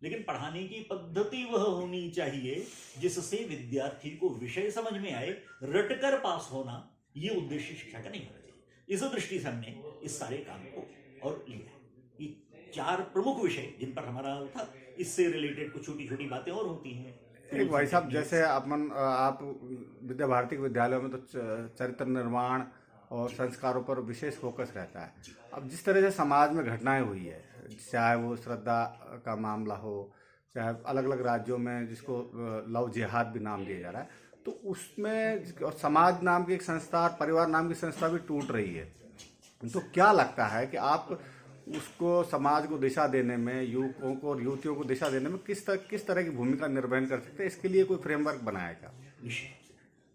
लेकिन पढ़ाने की पद्धति वह होनी चाहिए जिससे विद्यार्थी को विषय समझ में आए। रटकर पास होना ये उद्देश्य शिक्षा का नहीं होना चाहिए। इस दृष्टि से हमने इस सारे काम को और लिया है। ये 4 प्रमुख विषय जिन पर हमारा था, इससे रिलेटेड कुछ छोटी छोटी बातें और होती हैं। एक भाई साहब, जैसे आप विद्या भारती के विद्यालयों में तो चरित्र निर्माण और संस्कारों पर विशेष फोकस रहता है। अब जिस तरह से समाज में घटनाएं हुई है, चाहे वो श्रद्धा का मामला हो, चाहे अलग अलग राज्यों में जिसको लव जिहाद भी नाम दिया जा रहा है, तो उसमें और समाज नाम की एक संस्था, परिवार नाम की संस्था भी टूट रही है। तो क्या लगता है कि आप उसको, समाज को दिशा देने में, युवकों को और युवतियों को दिशा देने में किस तरह की भूमिका निर्वहन कर सकते हैं? इसके लिए कोई फ्रेमवर्क बनाएगा? निश्चित।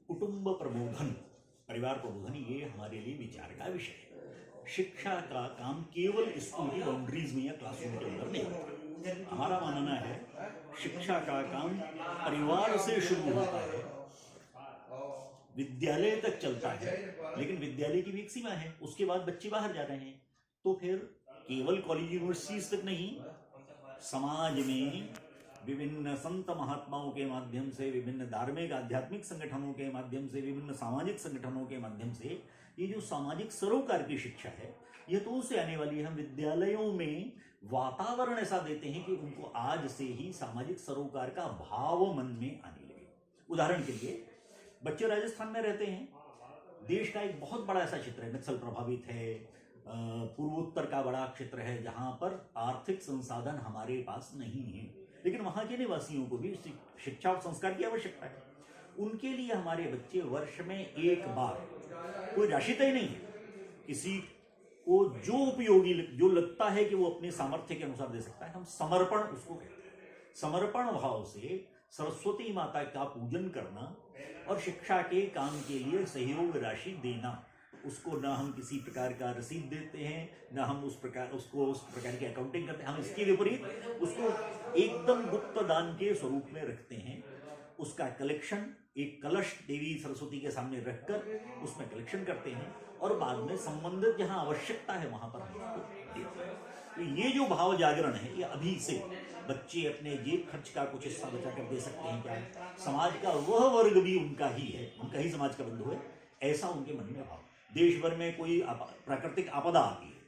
कुटुंब प्रबोधन, परिवार प्रबोधन, ये हमारे लिए विचार का विषय है। शिक्षा का काम केवल स्कूल की बाउंड्रीज में या क्लासरूम के अंदर नहीं होता। हमारा मानना है शिक्षा का काम परिवार से शुरू होता है, विद्यालय तक चलता है, लेकिन विद्यालय की भी एक सीमा है। उसके बाद बच्चे बाहर जा रहे हैं, तो फिर केवल कॉलेज यूनिवर्सिटीज तक नहीं, समाज में विभिन्न संत महात्माओं के माध्यम से, विभिन्न धार्मिक आध्यात्मिक संगठनों के माध्यम से, विभिन्न सामाजिक संगठनों के माध्यम से ये जो सामाजिक सरोकार की शिक्षा है, यह तो उससे आने वाली है। हम विद्यालयों में वातावरण ऐसा देते हैं कि उनको आज से ही सामाजिक सरोकार का भाव मन में आने लगे। उदाहरण के लिए, बच्चे राजस्थान में रहते हैं, देश का एक बहुत बड़ा ऐसा क्षेत्र है, नक्सल प्रभावित है, पूर्वोत्तर का बड़ा क्षेत्र है, जहां पर आर्थिक संसाधन हमारे पास नहीं है, लेकिन वहां के निवासियों को भी शिक्षा और संस्कार की आवश्यकता है। उनके लिए हमारे बच्चे वर्ष में एक बार, कोई राशि तय नहीं है, किसी को जो उपयोगी, जो लगता है कि वो अपने सामर्थ्य के अनुसार दे सकता है, हम समर्पण उसको कहते हैं। समर्पण भाव से सरस्वती माता का पूजन करना और शिक्षा के काम के लिए सहयोग राशि देना, उसको ना हम किसी प्रकार का रसीद देते हैं, ना हम उस प्रकार की अकाउंटिंग करते हैं। हम इसके विपरीत उसको एकदम गुप्त दान के स्वरूप में रखते हैं। उसका कलेक्शन एक कलश देवी सरस्वती के सामने रखकर उसमें कलेक्शन करते हैं और बाद में संबंधित जहां आवश्यकता है वहां पर हम उसको देते हैं। तो ये जो भाव जागरण है, ये अभी से बच्चे अपने जेब खर्च का कुछ हिस्सा बचा कर दे सकते हैं क्या, समाज का वह वर्ग भी उनका ही है, उनका ही समाज का बंधु है, ऐसा उनके मन में भाव। देश भर में कोई प्राकृतिक आपदा आती है,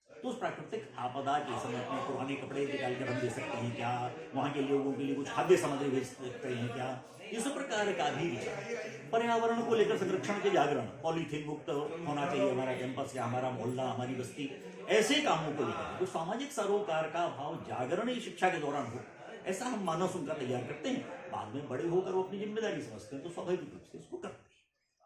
तो उस प्राकृतिक आपदा के समय अपने पुराने कपड़े निकाल कर हम दे सकते हैं क्या, वहां के लोगों के लिए कुछ खाद्य सामग्री भेज सकते हैं क्या, इस प्रकार का भी विचार। पर्यावरण को लेकर संरक्षण के जागरण, पॉलीथीन मुक्त होना चाहिए हमारा कैंपस या हमारा मोहल्ला, हमारी बस्ती, ऐसे कामों को लेकर जो सामाजिक सरोकार का भाव जागरण ही शिक्षा के दौरान हो, ऐसा हम मानस उनका तैयार करते हैं। बाद में बड़े होकर वो अपनी जिम्मेदारी समझते हैं तो स्वाभाविक रूप से उसको करते हैं।